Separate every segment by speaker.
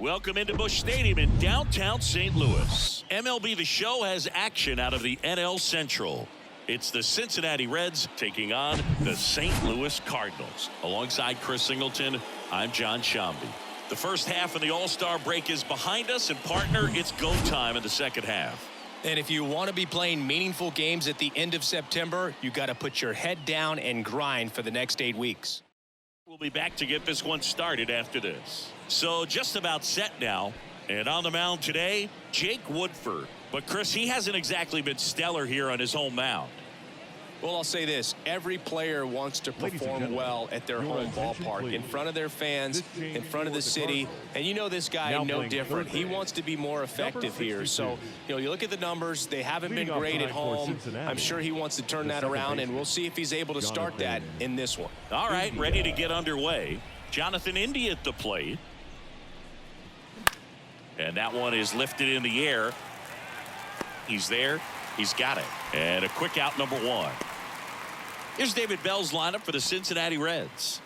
Speaker 1: Welcome into Busch Stadium in downtown St. Louis. MLB The Show has action out of the NL Central. It's the Cincinnati Reds taking on the St. Louis Cardinals. Alongside Chris Singleton, I'm John Shambi. The first half of the All-Star break is behind us, and partner, it's go time in the second half.
Speaker 2: And if you want to be playing meaningful games at the end of September, you got to put your head down and grind for the next 8 weeks.
Speaker 1: We'll be back to get this one started after this. So just about set now. And on the mound today, Jake Woodford. But Chris, he hasn't exactly been stellar here on his home mound.
Speaker 2: Well, I'll say this. Every player wants to perform well at their home ballpark, in front of their fans, in front of the city. And you know this guy, no different. He wants to be more effective here. So, you look at the numbers. They haven't been great at home. I'm sure he wants to turn that around, and we'll see if he's able to start that in this one.
Speaker 1: All right, ready to get underway. Jonathan Indy at the plate. And that one is lifted in the air. He's there. He's got it. And a quick out, number one. Here's David Bell's lineup for the Cincinnati Reds.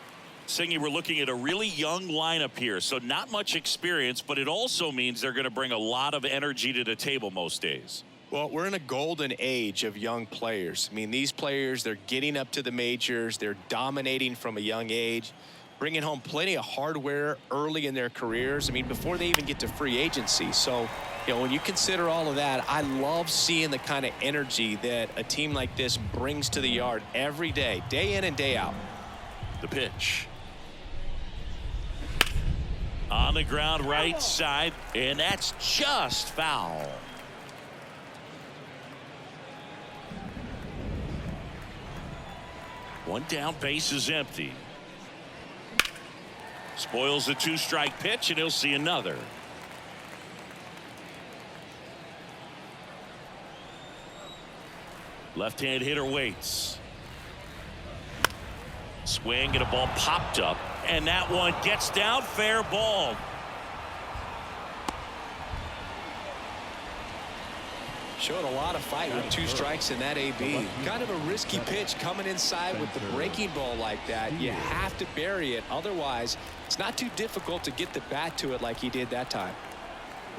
Speaker 1: Singy, we're looking at a really young lineup here, so not much experience, but it also means they're going to bring a lot of energy to the table most days.
Speaker 2: Well, we're in a golden age of young players. I mean, these players, they're getting up to the majors. They're dominating from a young age, bringing home plenty of hardware early in their careers. I mean, before they even get to free agency. So, when you consider all of that, I love seeing the kind of energy that a team like this brings to the yard every day in and day out.
Speaker 1: The pitch. On the ground right side, and that's just foul. One down, base is empty. Spoils the two-strike pitch, and he'll see another. Left-hand hitter waits. Swing and a ball popped up, and that one gets down, fair ball.
Speaker 2: Showed a lot of fight with 2 strikes in that AB. Kind of a risky pitch coming inside with the breaking ball like that. You have to bury it. Otherwise, it's not too difficult to get the bat to it like he did that time.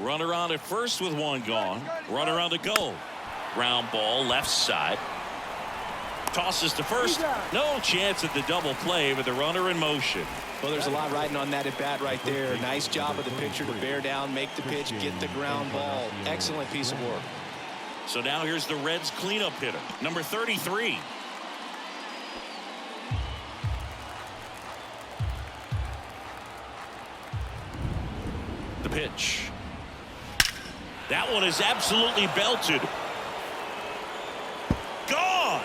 Speaker 1: Runner on at first with one gone. Runner on to go. Ground ball left side. Tosses to first. No chance at the double play with the runner in motion.
Speaker 2: Well, there's a lot riding on that at bat right there. Nice job of the pitcher to bear down, make the pitch, get the ground ball. Excellent piece of work.
Speaker 1: So now here's the Reds cleanup hitter, number 33. The pitch. That one is absolutely belted. Gone.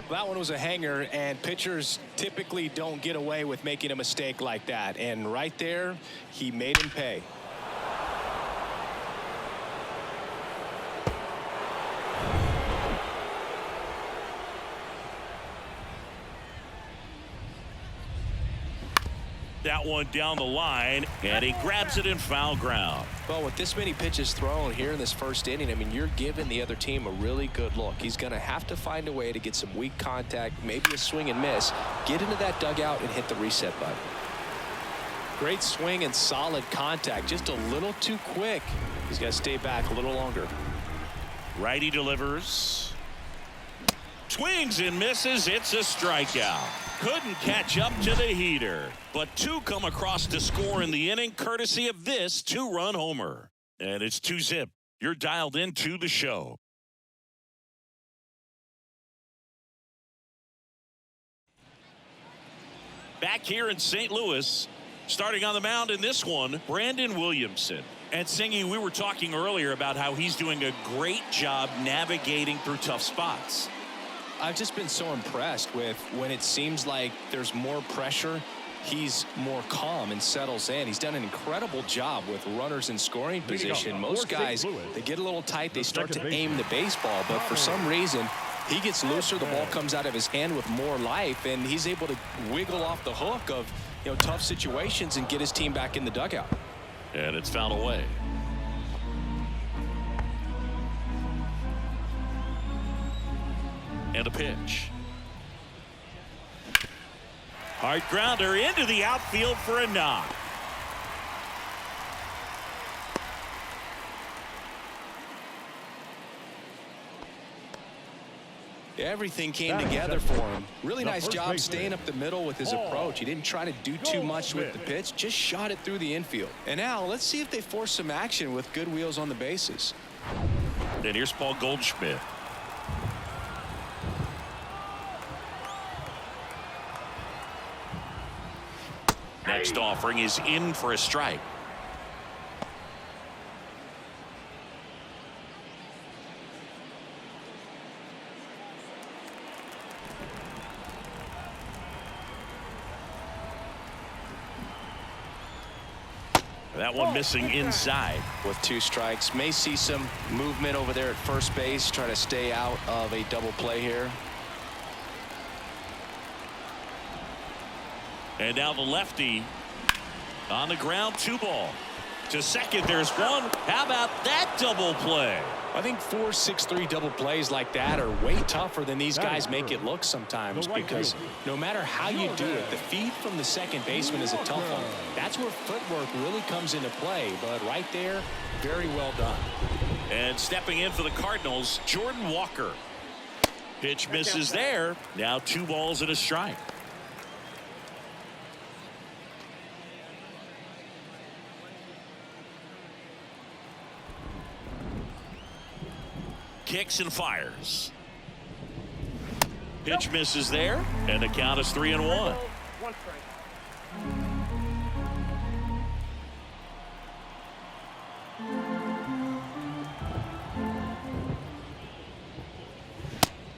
Speaker 2: That one was a hanger, and pitchers typically don't get away with making a mistake like that. And right there, he made him pay.
Speaker 1: That one down the line, and he grabs it in foul ground.
Speaker 2: Well, with this many pitches thrown here in this first inning, I mean, you're giving the other team a really good look. He's going to have to find a way to get some weak contact, maybe a swing and miss, get into that dugout and hit the reset button. Great swing and solid contact, just a little too quick. He's got to stay back a little longer.
Speaker 1: Righty delivers. Swings and misses. It's a strikeout. Couldn't catch up to the heater, but 2 come across to score in the inning courtesy of this 2-run homer. And it's 2-zip. You're dialed into the show. Back here in St. Louis, starting on the mound in this one, Brandon Williamson. And Singy, we were talking earlier about how he's doing a great job navigating through tough spots.
Speaker 2: I've just been so impressed with when it seems like there's more pressure, he's more calm and settles in. He's done an incredible job with runners in scoring position. Most guys, they get a little tight, they start to aim the baseball, but for some reason, He gets looser, the ball comes out of his hand with more life, and he's able to wiggle off the hook of tough situations and get his team back in the dugout.
Speaker 1: And it's fouled away. And a pitch. Hard grounder into the outfield for a knock.
Speaker 2: Everything came together for him. Really nice job staying up the middle with his approach. He didn't try to do too much with the pitch, just shot it through the infield. And now let's see if they force some action with good wheels on the bases.
Speaker 1: And here's Paul Goldschmidt. Next offering is in for a strike. That one missing inside.
Speaker 2: With 2 strikes, may see some movement over there at first base, trying to stay out of a double play here.
Speaker 1: And now the lefty on the ground, 2 ball. To second, there's one. How about that double play?
Speaker 2: I think 4-6-3 double plays like that are way tougher than these guys make it look sometimes, because no matter how you do it, the feed from the second baseman is a tough one. That's where footwork really comes into play, but right there, very well done.
Speaker 1: And stepping in for the Cardinals, Jordan Walker. Pitch misses there. Now 2 balls and a strike. Kicks and fires. Pitch misses there, and the count is 3-1.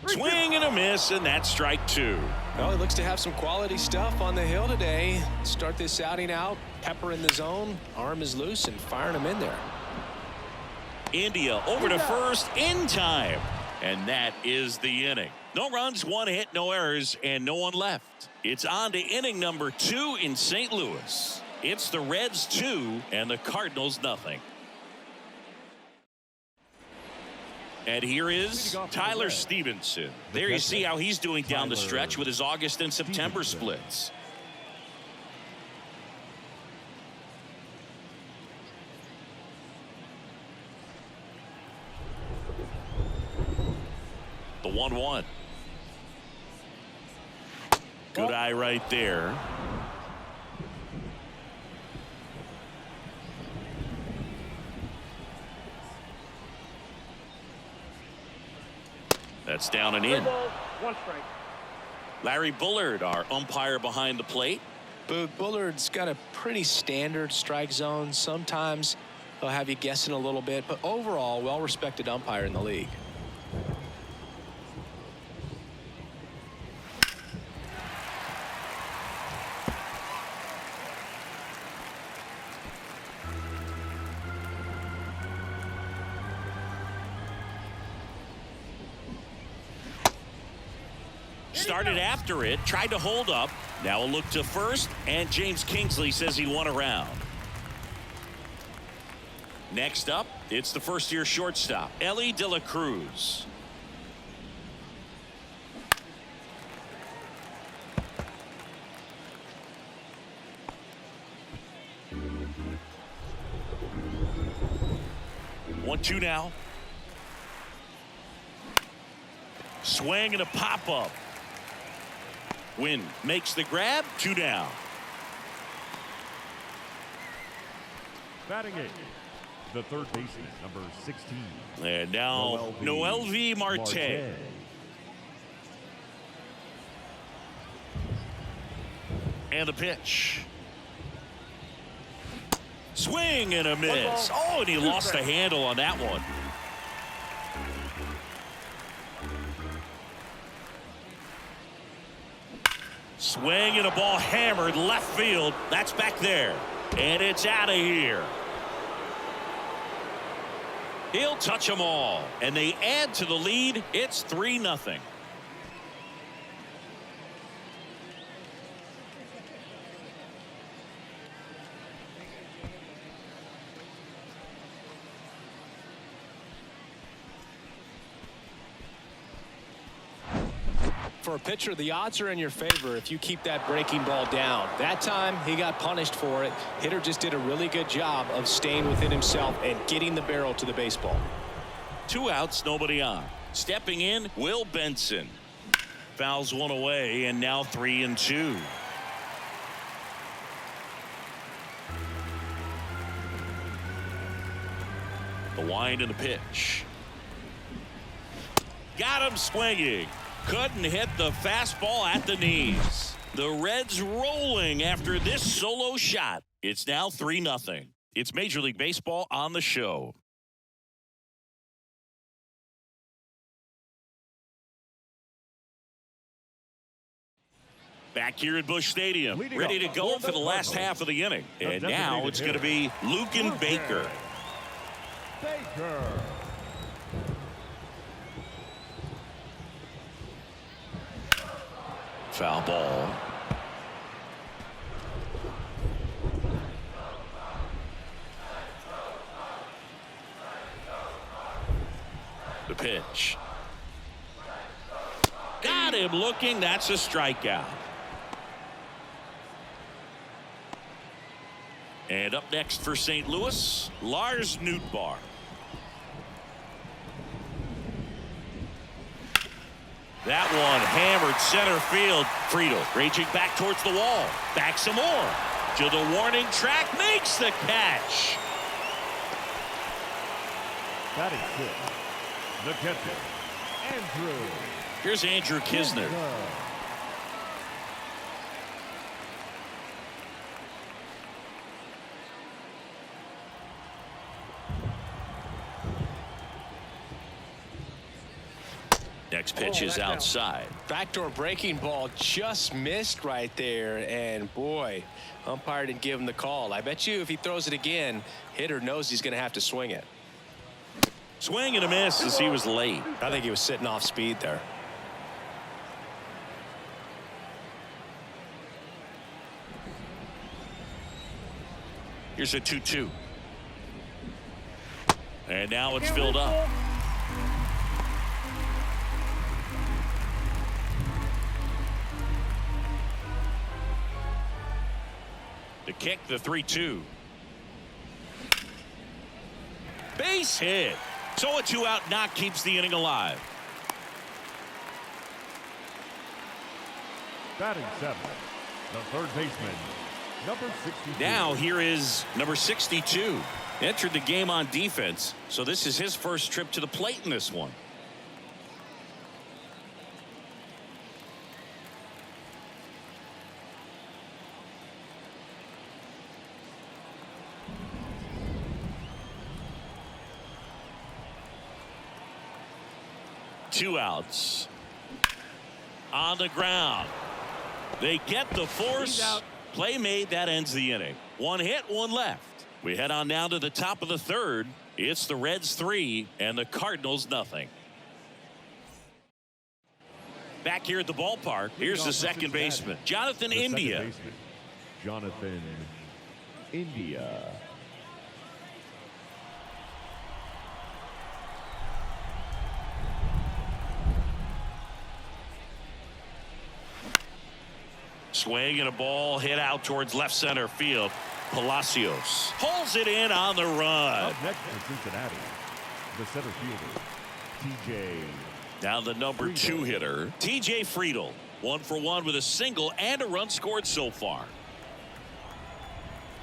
Speaker 1: Swing and a miss, and that's strike 2.
Speaker 2: Well, he looks to have some quality stuff on the hill today. Start this outing out, pepper in the zone, arm is loose, and firing him in there.
Speaker 1: India over to first in time, and that is the inning. No runs, 1 hit, no errors, and no one left. It's on to inning number 2 in St. Louis. It's the Reds 2 and the Cardinals nothing. And here is Tyler Stevenson. There you see how he's doing down the stretch with his August and September splits. The 1-1. Good eye right there. That's down and in.
Speaker 3: 1 strike.
Speaker 1: Larry Bullard, our umpire behind the plate.
Speaker 2: Bullard's got a pretty standard strike zone. Sometimes he'll have you guessing a little bit, but overall, well-respected umpire in the league.
Speaker 1: Started after it, tried to hold up. Now a look to first, and James Kingsley says he won a round. Next up, it's the first-year shortstop, Ellie De La Cruz. One, two now. Swing and a pop-up. Wynn makes the grab, 2 down.
Speaker 3: Batting eighth, the third baseman, number 16.
Speaker 1: And now Noel V. Marte. And the pitch. Swing and a miss. Oh, and he lost the handle on that one. Swing and a ball hammered left field. That's back there. And it's out of here. He'll touch them all, and they add to the lead. It's 3-0.
Speaker 2: For a pitcher, the odds are in your favor if you keep that breaking ball down. That time, he got punished for it. Hitter just did a really good job of staying within himself and getting the barrel to the baseball.
Speaker 1: 2 outs, nobody on. Stepping in, Will Benson. Fouls one away, and now 3-2. The wind and the pitch. Got him swinging. Couldn't hit the fastball at the knees. The Reds rolling after this solo shot. It's now 3-0. It's Major League Baseball on the show. Back here at Busch Stadium, ready to go for the last half of the inning. And now it's going to be Luken Baker. Foul ball. The pitch. Got him looking. That's a strikeout. And up next for St. Louis, Lars Nootbaar. That one hammered center field. Friedel raging back towards the wall. Back some more. To the warning track. Makes the catch.
Speaker 3: Batting fifth, the catcher, Andrew.
Speaker 1: Here's Andrew Kisner. Next pitch is outside.
Speaker 2: Backdoor breaking ball just missed right there, and boy, umpire didn't give him the call. I bet you if he throws it again, hitter knows he's going to have to swing it.
Speaker 1: Swing and a miss as he was late.
Speaker 2: I think he was sitting off speed there.
Speaker 1: Here's a 2-2. And now it's filled up. The kick, the 3-2. Base hit. So a 2-out knock keeps the inning alive.
Speaker 3: Batting seventh, the third baseman, number 62.
Speaker 1: Now here is number 62. Entered the game on defense, so this is his first trip to the plate in this one. Two outs. On the ground. They get the force. Play made. That ends the inning. One hit, one left. We head on now to the top of the third. It's the Reds 3 and the Cardinals nothing. Back here at the ballpark, here's the second baseman, Jonathan India.
Speaker 3: Jonathan India.
Speaker 1: Swing and a ball hit out towards left center field. Palacios pulls it in on the run.
Speaker 3: Up next for Cincinnati, the center fielder, TJ.
Speaker 1: Now the number 2 hitter, TJ Friedel. 1 for 1 with a single and a run scored so far.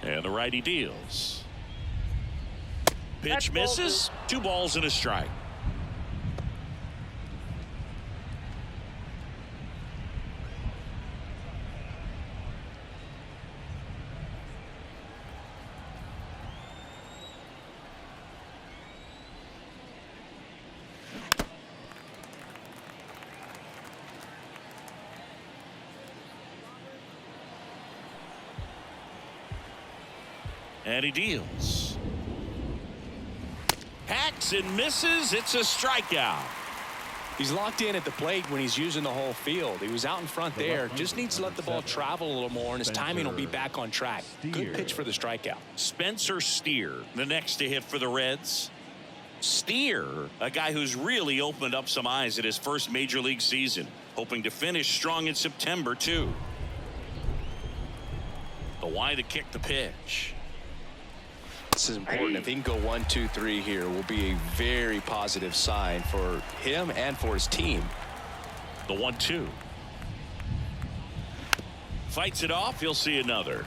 Speaker 1: And the righty deals. Pitch misses. 2 balls and a strike. And he deals. Hacks and misses. It's a strikeout.
Speaker 2: He's locked in at the plate when he's using the whole field. He was out in front there. Just needs to let the ball travel a little more, and his timing will be back on track. Good pitch for the strikeout.
Speaker 1: Spencer Steer, the next to hit for the Reds. Steer, a guy who's really opened up some eyes at his first major league season, hoping to finish strong in September, too. The wide to kick the pitch.
Speaker 2: This is important. If he can go 1, 2, 3 here, will be a very positive sign for him and for his team.
Speaker 1: The 1-2. Fights it off. He'll see another.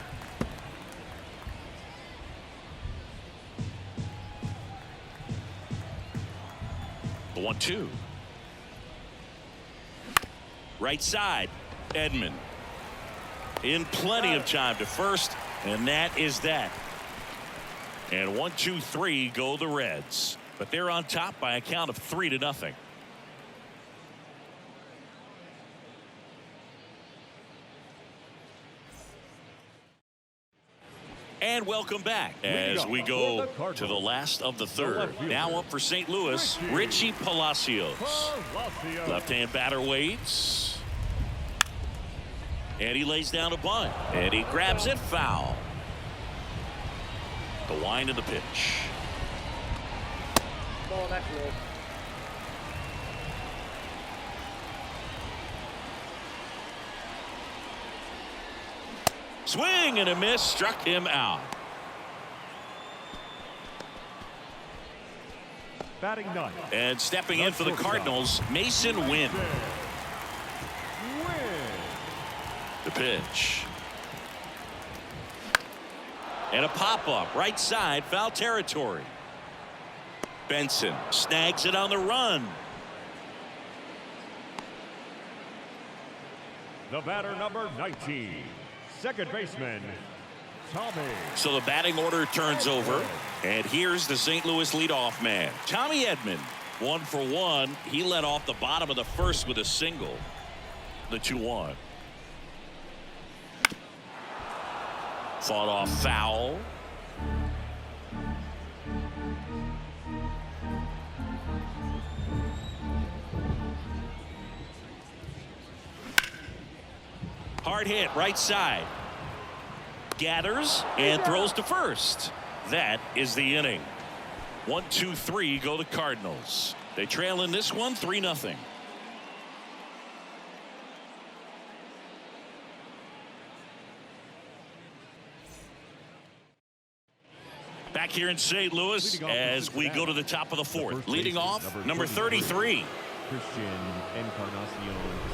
Speaker 1: The 1-2. Right side. Edman. In plenty of time to first, and that is that. And 1, 2, 3 go the Reds, but they're on top by a count of 3-0. And welcome back as we go to the last of the third. Now up for St. Louis, Richie Palacios. Left-hand batter waits. And he lays down a bunt. And he grabs it foul. The wind of the pitch.
Speaker 4: Ball that low.
Speaker 1: Swing and a miss, struck him out.
Speaker 3: Batting ninth.
Speaker 1: And stepping in for the Cardinals, Mason Wynn. The pitch. And a pop-up right side, foul territory. Benson snags it on the run.
Speaker 3: The batter, number 19, second baseman, Tommy.
Speaker 1: So the batting order turns over, and here's the St. Louis leadoff man, Tommy Edman. 1 for 1. He led off the bottom of the first with a single. The 2-1. Fought off foul. Hard hit right side. Gathers and throws to first. That is the inning. 1, 2, 3 go the Cardinals. They trail in this one 3-0. Back here in St. Louis as we go to the top of the fourth. Leading off, number 33.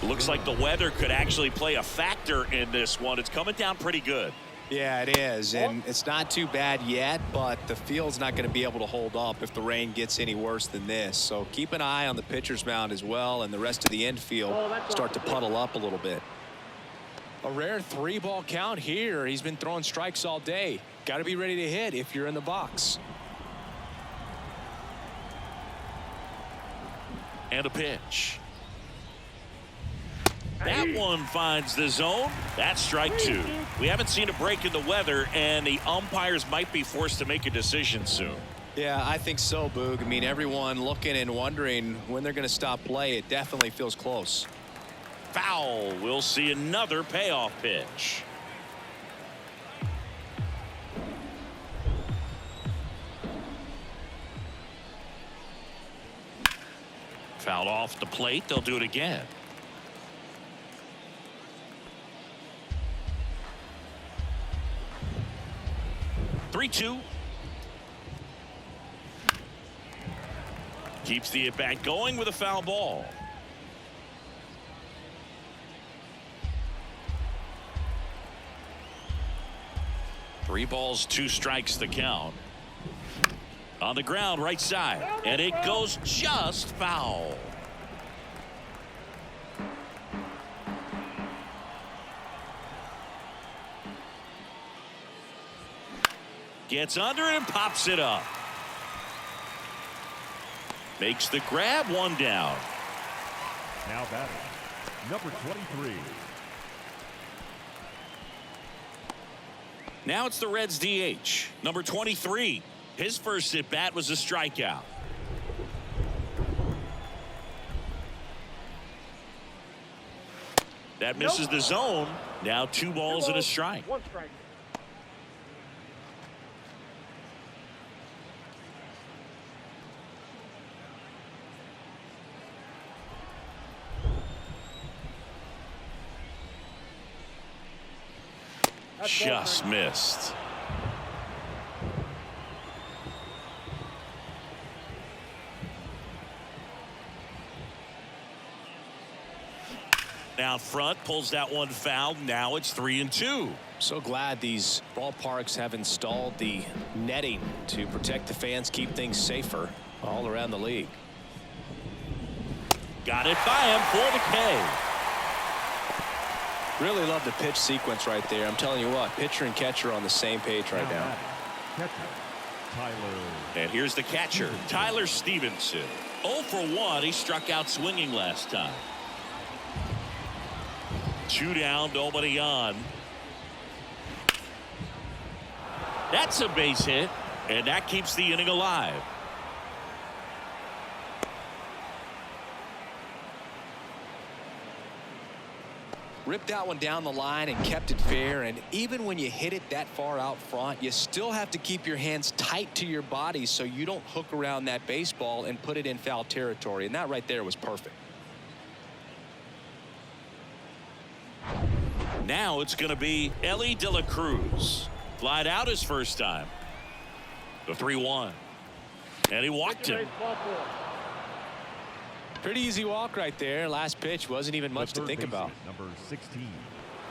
Speaker 1: Looks like the weather could actually play a factor in this one. It's coming down pretty good.
Speaker 2: Yeah, it is, and it's not too bad yet, but the field's not going to be able to hold up if the rain gets any worse than this. So keep an eye on the pitcher's mound as well, and the rest of the infield start to puddle up a little bit. A rare 3-ball count here. He's been throwing strikes all day. Got to be ready to hit if you're in the box.
Speaker 1: And a pitch. That one finds the zone. That's strike 2. We haven't seen a break in the weather, and the umpires might be forced to make a decision soon.
Speaker 2: Yeah, I think so, Boog. I mean, everyone looking and wondering when they're going to stop play. It definitely feels close.
Speaker 1: Foul. We'll see another payoff pitch. Fouled off the plate. They'll do it again. Three-two. Keeps the at-bat going with a foul ball. Three balls, 2 strikes the count. On the ground, right side, and it goes just foul. Gets under it and pops it up. Makes the grab, 1 down.
Speaker 3: Now batting, number 23.
Speaker 1: Now it's the Reds DH, number 23. His first at bat was a strikeout. That misses the zone. Now 2 balls and a strike.
Speaker 3: 1 strike.
Speaker 1: Just missed. Out front, pulls that one foul. Now it's 3-2.
Speaker 2: So glad these ballparks have installed the netting to protect the fans, keep things safer all around the league.
Speaker 1: Got it by him for the K.
Speaker 2: Really love the pitch sequence right there. I'm telling you what, pitcher and catcher are on the same page right now.
Speaker 3: Catcher, Tyler.
Speaker 1: And here's the catcher, Tyler Stevenson. 0 for 1. He struck out swinging last time. 2 down, nobody on. That's a base hit, and that keeps the inning alive.
Speaker 2: Ripped that one down the line and kept it fair. And even when you hit it that far out front, you still have to keep your hands tight to your body so you don't hook around that baseball and put it in foul territory. And that right there was perfect.
Speaker 1: Now it's going to be Ellie De La Cruz. Flied out his first time. The 3-1. And he walked him.
Speaker 2: Pretty easy walk right there. Last pitch wasn't even much to think about.
Speaker 3: Number 16.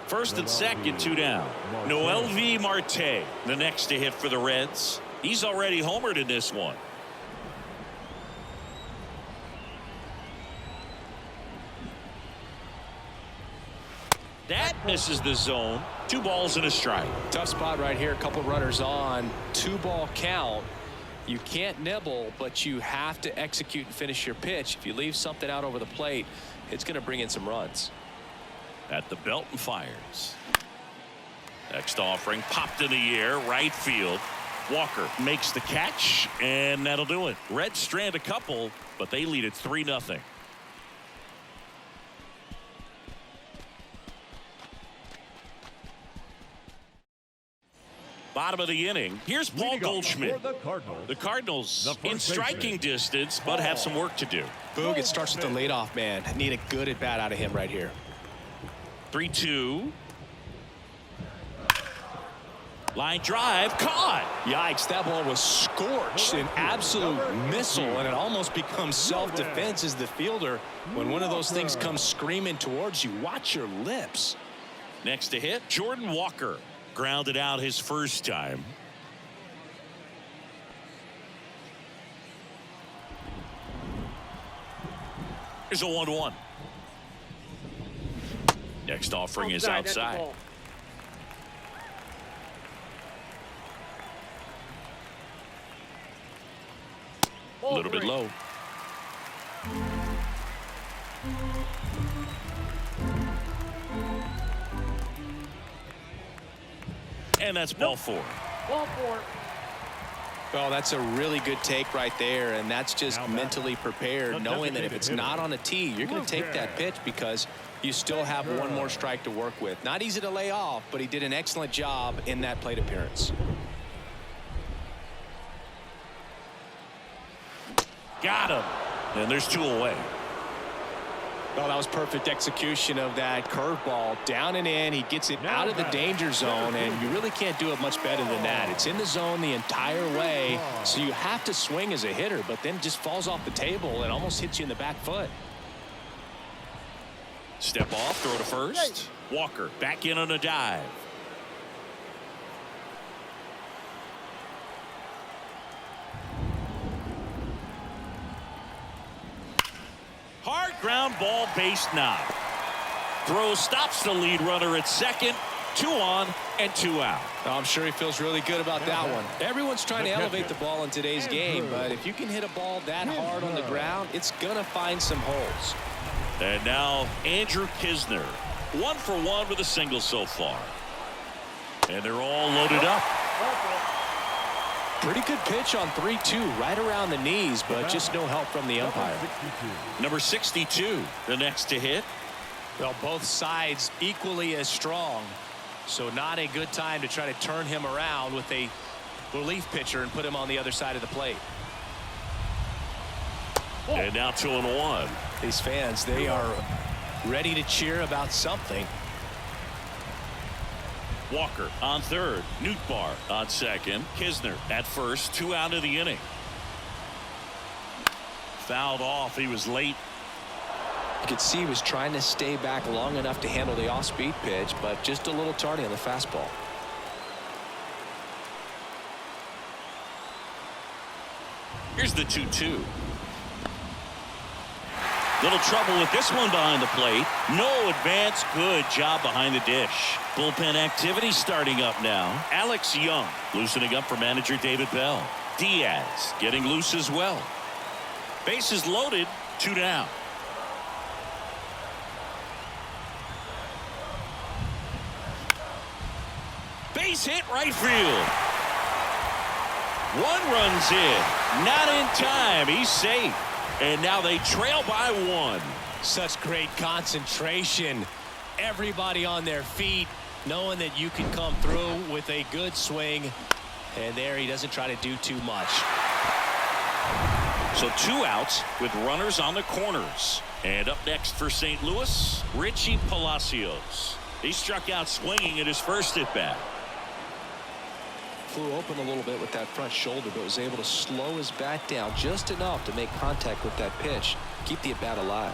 Speaker 1: First and second, 2 down. Noelvi Marte, the next to hit for the Reds. He's already homered in this one. That misses the zone. 2 balls and a strike.
Speaker 2: Tough spot right here. A couple runners on. 2-ball count. You can't nibble, but you have to execute and finish your pitch. If you leave something out over the plate, it's going to bring in some runs.
Speaker 1: At the belt and fires. Next offering popped in the air, right field. Walker makes the catch, and that'll do it. Reds strand a couple, but they lead it 3-0. Bottom of the inning. Here's Paul Goldschmidt. The Cardinals in striking distance, but have some work to do.
Speaker 2: Boog, it starts with the leadoff man. Need a good at bat out of him right here.
Speaker 1: 3-2. Line drive caught.
Speaker 2: Yikes, that ball was scorched, an absolute missile, and it almost becomes self-defense as the fielder. When one of those things comes screaming towards you, watch your lips.
Speaker 1: Next to hit, Jordan Walker. Grounded out his first time. Here's a 1-1. Next offering is outside. A little bit low. And that's ball 4.
Speaker 3: Ball 4.
Speaker 2: Well, that's a really good take right there, and that's just mentally prepared, knowing that if it's not on a tee, you're going to take that pitch because you still have one more strike to work with. Not easy to lay off, but he did an excellent job in that plate appearance.
Speaker 1: Got him. And there's 2 away.
Speaker 2: Well, that was perfect execution of that curveball. Down and in. He gets it out of the danger zone, and you really can't do it much better than that. It's in the zone the entire way, so you have to swing as a hitter, but then just falls off the table and almost hits you in the back foot.
Speaker 1: Step off, throw to first. Walker back in on a dive. Hard ground ball, base knock. Throw stops the lead runner at second. 2 on and 2 out.
Speaker 2: I'm sure he feels really good about that one. Everyone's trying to elevate the ball in today's game, but if you can hit a ball that hard on the ground, it's going to find some holes.
Speaker 1: And now Andrew Kisner. 1 for 1 with a single so far. And they're all loaded up.
Speaker 2: Pretty good pitch on 3-2, right around the knees, but just no help from the umpire.
Speaker 1: Number 62, the next to hit.
Speaker 2: Well, both sides equally as strong. So not a good time to try to turn him around with a relief pitcher and put him on the other side of the plate.
Speaker 1: And now 2-1.
Speaker 2: These fans, they are ready to cheer about something.
Speaker 1: Walker on third. Nootbaar on second. Kisner at first. 2 out of the inning. Fouled off. He was late.
Speaker 2: You could see he was trying to stay back long enough to handle the off-speed pitch, but just a little tardy on the fastball.
Speaker 1: Here's the 2-2. Little trouble with this one behind the plate. No advance. Good job behind the dish. Bullpen activity starting up now. Alex Young loosening up for manager David Bell. Diaz getting loose as well. Bases loaded. 2 down. Base hit right field. 1 runs in. Not in time. He's safe. And now they trail by 1.
Speaker 2: Such great concentration. Everybody on their feet, knowing that you can come through with a good swing. And there he doesn't try to do too much.
Speaker 1: So 2 outs with runners on the corners. And up next for St. Louis, Richie Palacios. He struck out swinging at his first at bat.
Speaker 2: Flew open a little bit with that front shoulder, but was able to slow his bat down just enough to make contact with that pitch. Keep the at bat alive.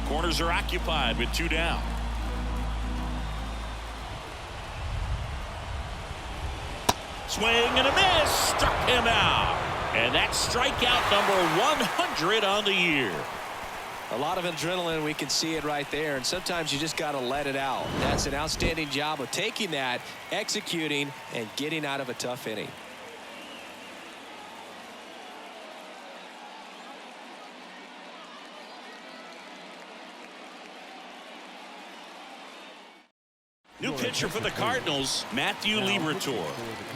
Speaker 1: Corners are occupied with 2 down. Swing and a miss. Struck him out. And that's strikeout number 100 on the year.
Speaker 2: A lot of adrenaline. We can see it right there. And sometimes you just got to let it out. That's an outstanding job of taking that, executing, and getting out of a tough inning.
Speaker 1: New pitcher for the Cardinals, Matthew Liberatore.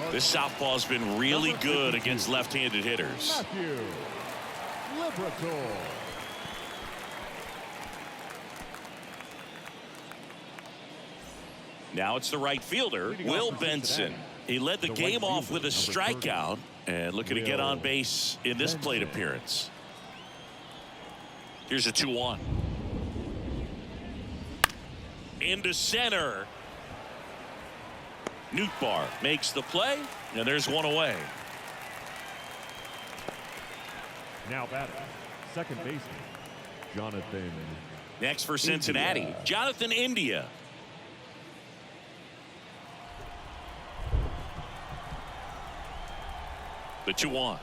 Speaker 1: This southpaw's been really good against left-handed hitters.
Speaker 3: Matthew Liberatore.
Speaker 1: Now it's the right fielder, Will Benson. He led the game off with a strikeout and looking to get on base in this plate appearance. Here's a 2-1. Into center. Nootbaar makes the play, and there's 1 away.
Speaker 3: Now batting, second baseman, Jonathan.
Speaker 1: Next for Cincinnati,
Speaker 3: India.
Speaker 1: Jonathan India. The 2-1.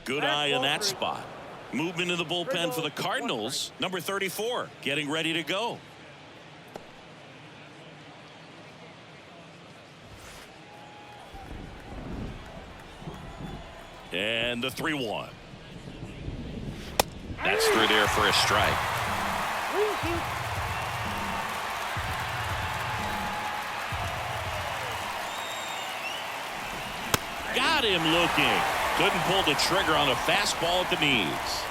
Speaker 1: Good eye in that spot. Movement in the bullpen for the Cardinals. Number 34 getting ready to go. And the 3-1. That's through there for a strike. Got him looking. Couldn't pull the trigger on a fastball at the knees.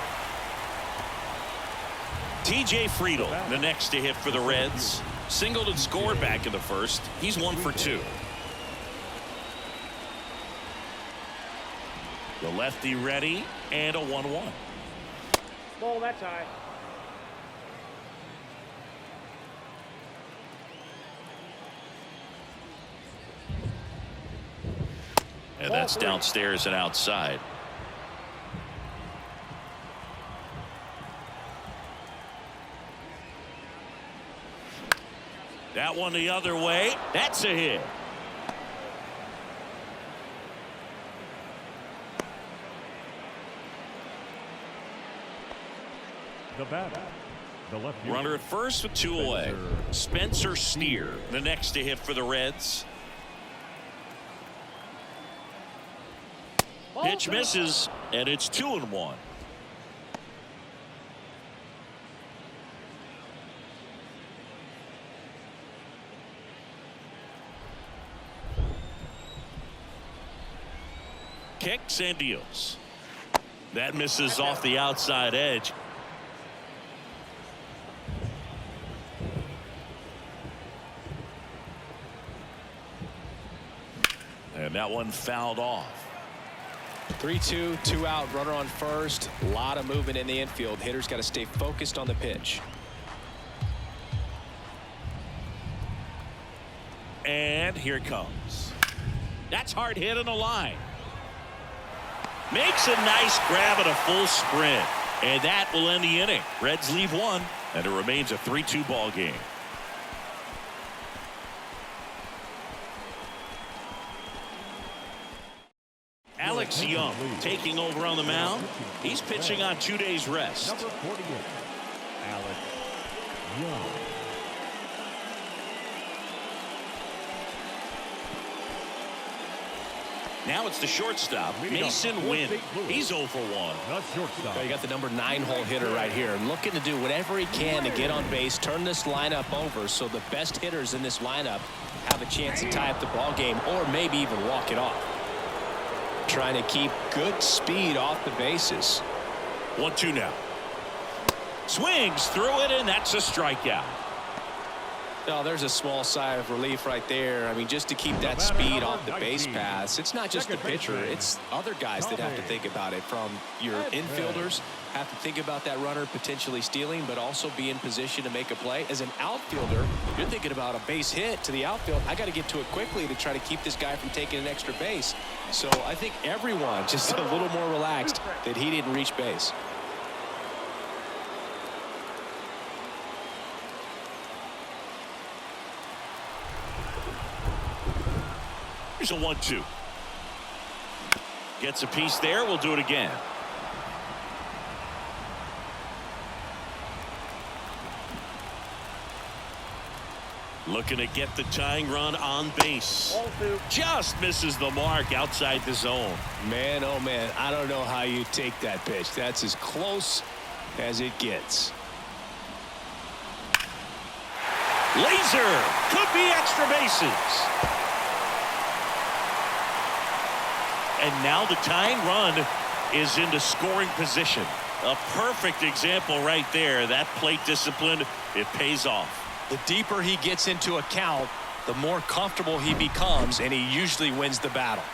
Speaker 1: TJ Friedel, the next to hit for the Reds. Singled and scored back in the first. He's 1 for 2. The lefty ready, and a 1-1.
Speaker 4: Ball, that's high.
Speaker 1: And that's downstairs and outside. That one the other way. That's a hit.
Speaker 3: The batter, the left fielder.
Speaker 1: Runner at first with 2 away. Spencer Steer, the next to hit for the Reds. Pitch misses, and it's 2-1. kicks and deals. That misses off the outside edge. And that one fouled off.
Speaker 2: 3-2, 2 out, runner on first. A lot of movement in the infield. Hitters got to stay focused on the pitch.
Speaker 1: And here it comes. That's hard hit on the line. Makes a nice grab at a full sprint. And that will end the inning. Reds leave one, and it remains a 3-2 ball game. Alex Young taking over on the mound. He's pitching on 2 days rest.
Speaker 3: Number 48, Alex Young.
Speaker 1: Now it's the shortstop, Mason Wynn. He's 0 for 1.
Speaker 3: The shortstop.
Speaker 2: You got the number 9 hole hitter right here, looking to do whatever he can to get on base, turn this lineup over so the best hitters in this lineup have a chance to tie up the ball game or maybe even walk it off. Trying to keep good speed off the bases.
Speaker 1: 1-2 now. Swings through it, and that's a strikeout.
Speaker 2: Oh, there's a small sigh of relief right there. I mean, just to keep that speed off the base paths. It's not just the pitcher. It's other guys that have to think about it. From your infielders have to think about that runner potentially stealing, but also be in position to make a play. As an outfielder, you're thinking about a base hit to the outfield. I got to get to it quickly to try to keep this guy from taking an extra base. So I think everyone just a little more relaxed that he didn't reach base.
Speaker 1: Here's a 1-2. Gets a piece there. We'll do it again. Looking to get the tying run on base. Just misses the mark outside the zone.
Speaker 2: Man, oh man, I don't know how you take that pitch. That's as close as it gets.
Speaker 1: Laser. Could be extra bases. And now the tying run is into scoring position. A perfect example right there. That plate discipline, it pays off.
Speaker 2: The deeper he gets into a count, the more comfortable he becomes, and he usually wins the battle.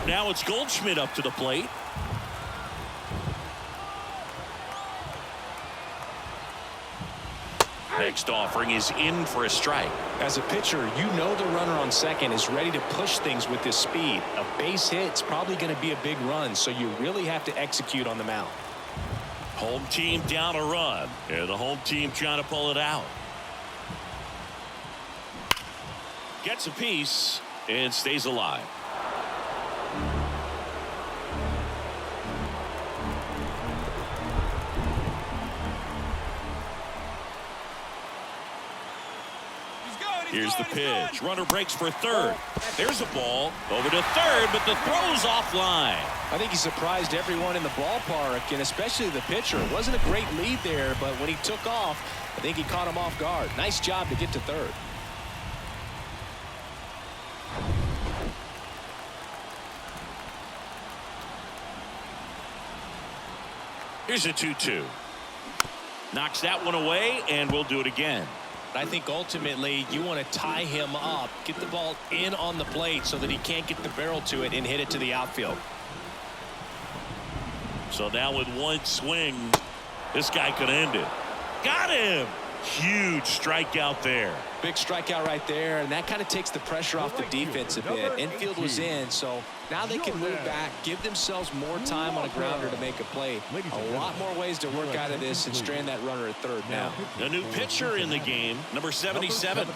Speaker 1: Now it's Goldschmidt up to the plate. Next offering is in for a strike.
Speaker 2: As a pitcher, you know the runner on second is ready to push things with his speed. A base hit's probably going to be a big run, so you really have to execute on the mound.
Speaker 1: Home team down a run, and the home team trying to pull it out. Gets a piece and stays alive. Here's the pitch. Runner breaks for third. There's a ball over to third, but the throw's offline.
Speaker 2: I think he surprised everyone in the ballpark, and especially the pitcher. It wasn't a great lead there, but when he took off, I think he caught him off guard. Nice job to get to third.
Speaker 1: Here's a 2-2. Knocks that one away, and we'll do it again.
Speaker 2: I think ultimately you want to tie him up, get the ball in on the plate so that he can't get the barrel to it and hit it to the outfield.
Speaker 1: So now with one swing, this guy could end it. Got him. Huge strikeout there.
Speaker 2: Big strikeout right there, and that kind of takes the pressure off the defense a bit. Infield was in, so now they can move back, give themselves more time on a grounder to make a play. A lot more ways to work out of this and strand that runner at third now.
Speaker 1: The new pitcher in the game, number 77.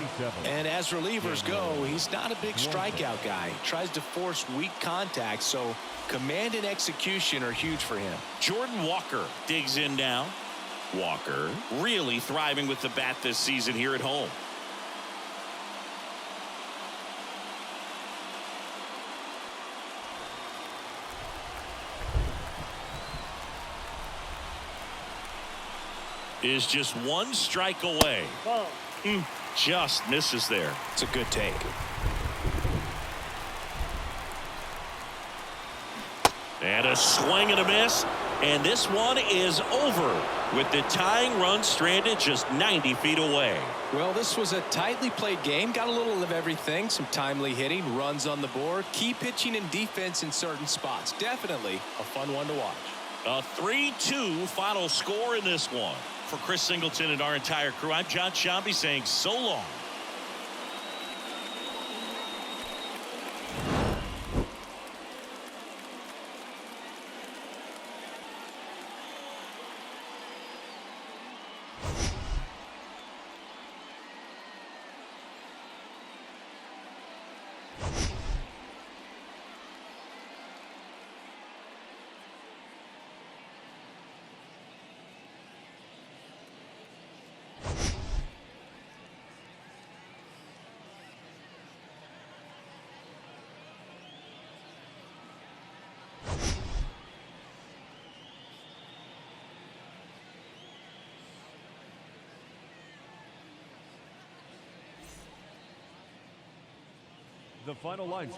Speaker 2: And as relievers go, he's not a big strikeout guy. He tries to force weak contact, so command and execution are huge for him.
Speaker 1: Jordan Walker digs in now. Walker really thriving with the bat this season here at home. is just one strike away.
Speaker 4: Ball.
Speaker 1: Just misses there.
Speaker 2: It's a good take.
Speaker 1: And a swing and a miss. And this one is over with the tying run stranded just 90 feet away.
Speaker 2: Well, this was a tightly played game. Got a little of everything. Some timely hitting, runs on the board, key pitching and defense in certain spots. Definitely a fun one to watch.
Speaker 1: A 3-2 final score in this one. For Chris Singleton and our entire crew, I'm John Shambi saying so long.
Speaker 3: The final line score.